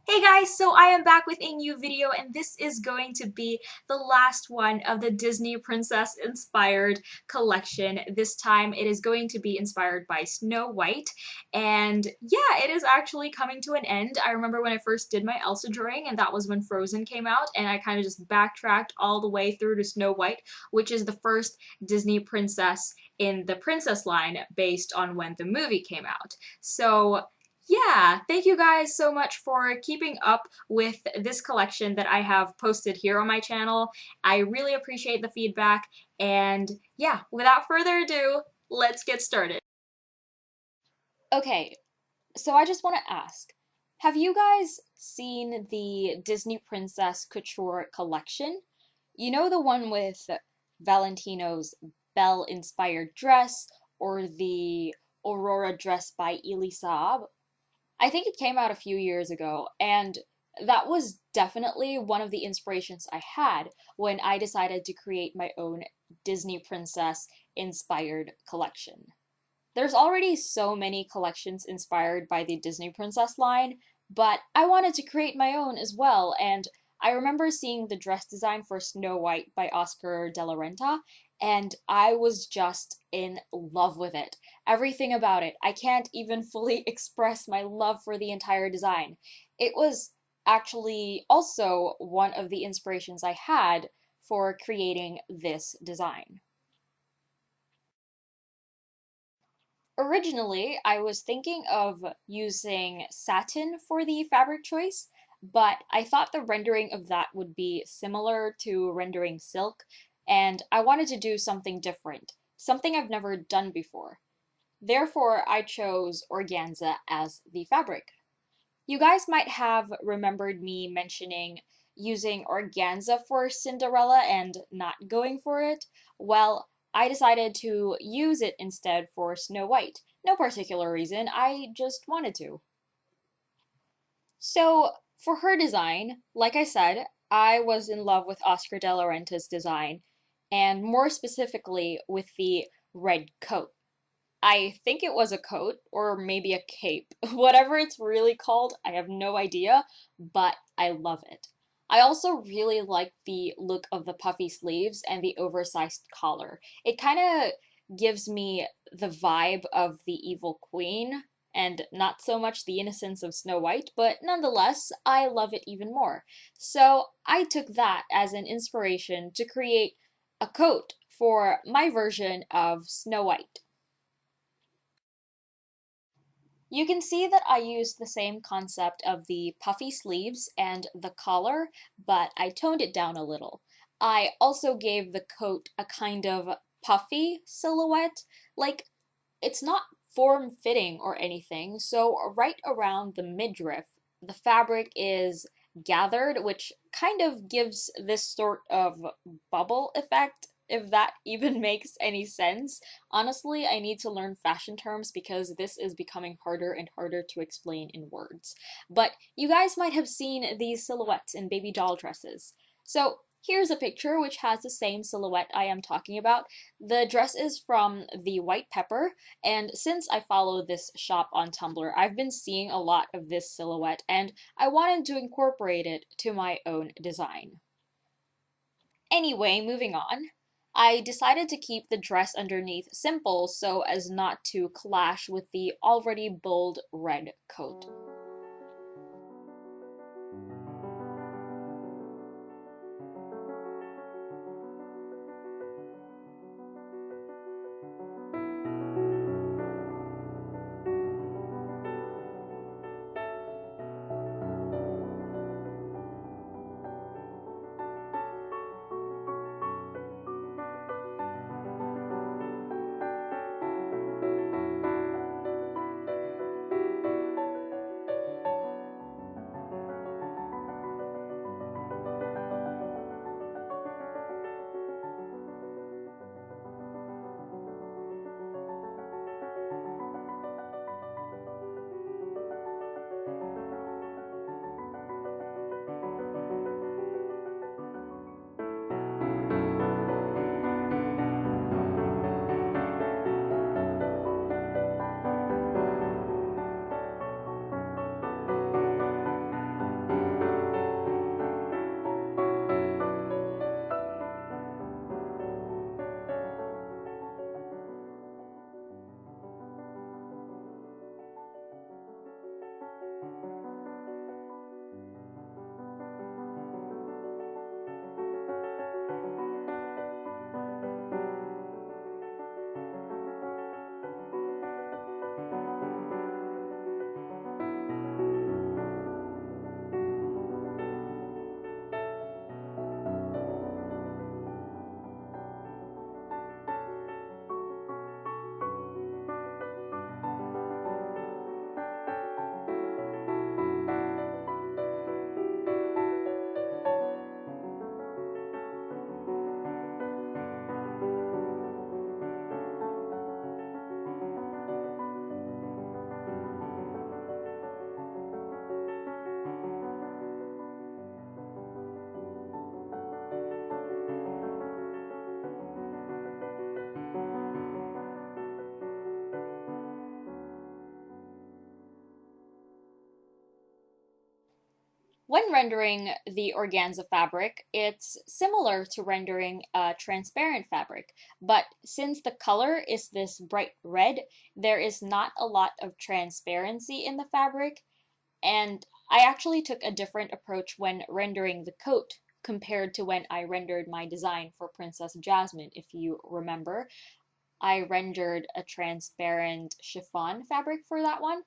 Hey guys, so I am back with a new video and this is going to be the last one of the Disney Princess inspired collection. This time it is going to be inspired by Snow White and yeah, it is actually coming to an end. I remember when I first did my Elsa drawing and that was when Frozen came out and I kind of just backtracked all the way through to Snow White, which is the first Disney princess in the princess line based on when the movie came out. So yeah, thank you guys so much for keeping up with this collection that I have posted here on my channel. I really appreciate the feedback, and yeah, without further ado, let's get started. Okay, so I just want to ask, have you guys seen the Disney Princess Couture collection? You know, the one with Valentino's Belle-inspired dress or the Aurora dress by Elie Saab? I think it came out a few years ago, and that was definitely one of the inspirations I had when I decided to create my own Disney Princess inspired collection. There's already so many collections inspired by the Disney Princess line, but I wanted to create my own as well, and I remember seeing the dress design for Snow White by Oscar de la Renta, and I was just in love with it. Everything about it. I can't even fully express my love for the entire design. It was actually also one of the inspirations I had for creating this design. Originally, I was thinking of using satin for the fabric choice, but I thought the rendering of that would be similar to rendering silk, and I wanted to do something different, something I've never done before. Therefore, I chose organza as the fabric. You guys might have remembered me mentioning using organza for Cinderella and not going for it. Well, I decided to use it instead for Snow White. No particular reason, I just wanted to. So, for her design, like I said, I was in love with Oscar de la Renta's design, and more specifically with the red coat. I think it was a coat or maybe a cape. Whatever it's really called, I have no idea, but I love it. I also really like the look of the puffy sleeves and the oversized collar. It kind of gives me the vibe of the evil queen and not so much the innocence of Snow White, but nonetheless, I love it even more. So I took that as an inspiration to create a coat for my version of Snow White. You can see that I used the same concept of the puffy sleeves and the collar, but I toned it down a little. I also gave the coat a kind of puffy silhouette, like it's not form-fitting or anything, so right around the midriff, the fabric is gathered, which kind of gives this sort of bubble effect, if that even makes any sense. Honestly, I need to learn fashion terms because this is becoming harder and harder to explain in words. But you guys might have seen these silhouettes in baby doll dresses. So here's a picture which has the same silhouette I am talking about. The dress is from the White Pepper, and since I follow this shop on Tumblr, I've been seeing a lot of this silhouette, and I wanted to incorporate it to my own design. Anyway, moving on. I decided to keep the dress underneath simple so as not to clash with the already bold red coat. When rendering the organza fabric, it's similar to rendering a transparent fabric, but since the color is this bright red, there is not a lot of transparency in the fabric, and I actually took a different approach when rendering the coat compared to when I rendered my design for Princess Jasmine, if you remember. I rendered a transparent chiffon fabric for that one.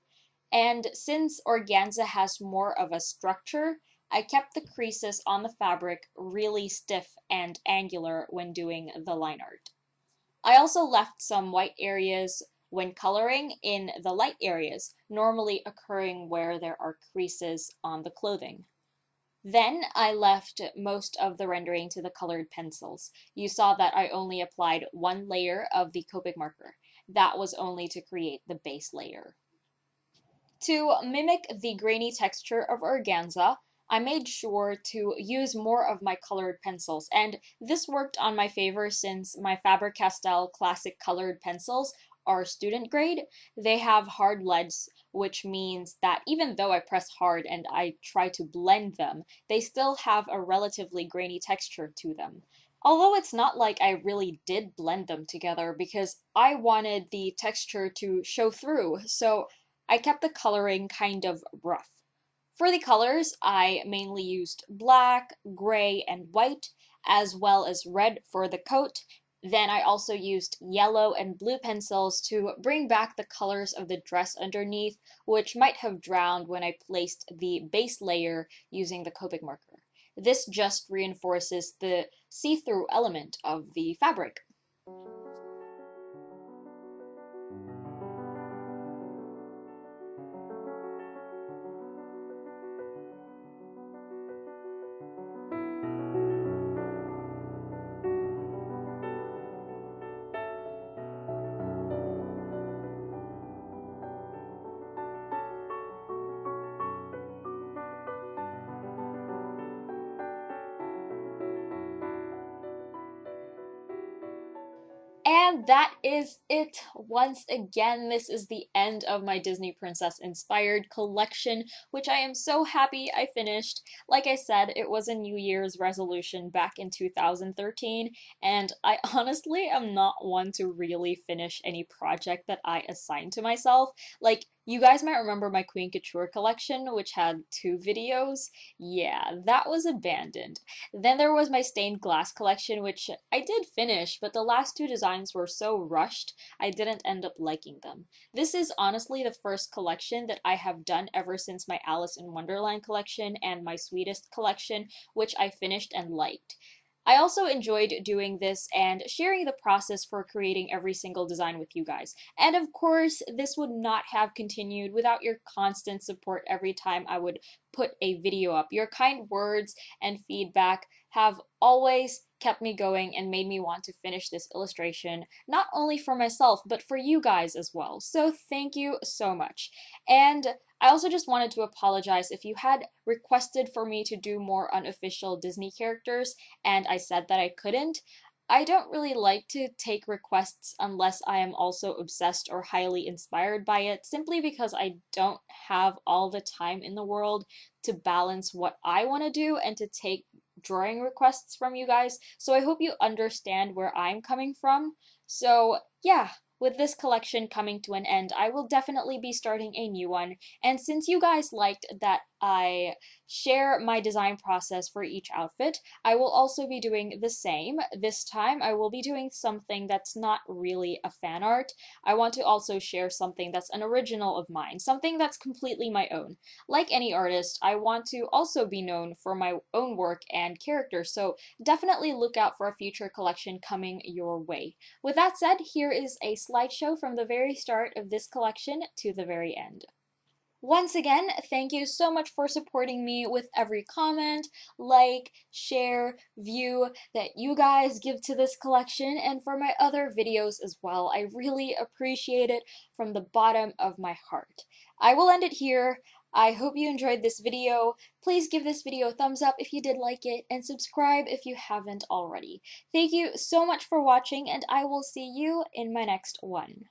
And since organza has more of a structure, I kept the creases on the fabric really stiff and angular when doing the line art. I also left some white areas when coloring in the light areas, normally occurring where there are creases on the clothing. Then I left most of the rendering to the colored pencils. You saw that I only applied one layer of the Copic marker. That was only to create the base layer. To mimic the grainy texture of organza, I made sure to use more of my colored pencils, and this worked on my favor since my Faber-Castell Classic Colored pencils are student grade. They have hard leads, which means that even though I press hard and I try to blend them, they still have a relatively grainy texture to them. Although it's not like I really did blend them together because I wanted the texture to show through, so I kept the coloring kind of rough. For the colors, I mainly used black, gray, and white, as well as red for the coat. Then I also used yellow and blue pencils to bring back the colors of the dress underneath, which might have drowned when I placed the base layer using the Copic marker. This just reinforces the see-through element of the fabric. And that is it. Once again, this is the end of my Disney Princess inspired collection, which I am so happy I finished. Like I said, it was a New Year's resolution back in 2013, and I honestly am not one to really finish any project that I assign to myself. Like, you guys might remember my Queen Couture collection, which had 2 videos. Yeah, that was abandoned. Then there was my stained glass collection, which I did finish, but the last 2 designs were so rushed, I didn't end up liking them. This is honestly the first collection that I have done ever since my Alice in Wonderland collection and my Sweetest collection, which I finished and liked. I also enjoyed doing this and sharing the process for creating every single design with you guys. And of course, this would not have continued without your constant support every time I would put a video up. Your kind words and feedback have always kept me going and made me want to finish this illustration, not only for myself, but for you guys as well. So thank you so much. And I also just wanted to apologize if you had requested for me to do more unofficial Disney characters and I said that I couldn't. I don't really like to take requests unless I am also obsessed or highly inspired by it, simply because I don't have all the time in the world to balance what I want to do and to take drawing requests from you guys. So I hope you understand where I'm coming from. So yeah, with this collection coming to an end, I will definitely be starting a new one. And since you guys liked that I share my design process for each outfit, I will also be doing the same. This time I will be doing something that's not really a fan art. I want to also share something that's an original of mine, something that's completely my own. Like any artist, I want to also be known for my own work and character, so definitely look out for a future collection coming your way. With that said, here is a slideshow from the very start of this collection to the very end. Once again, thank you so much for supporting me with every comment, like, share, view that you guys give to this collection and for my other videos as well. I really appreciate it from the bottom of my heart. I will end it here. I hope you enjoyed this video. Please give this video a thumbs up if you did like it and subscribe if you haven't already. Thank you so much for watching and I will see you in my next one.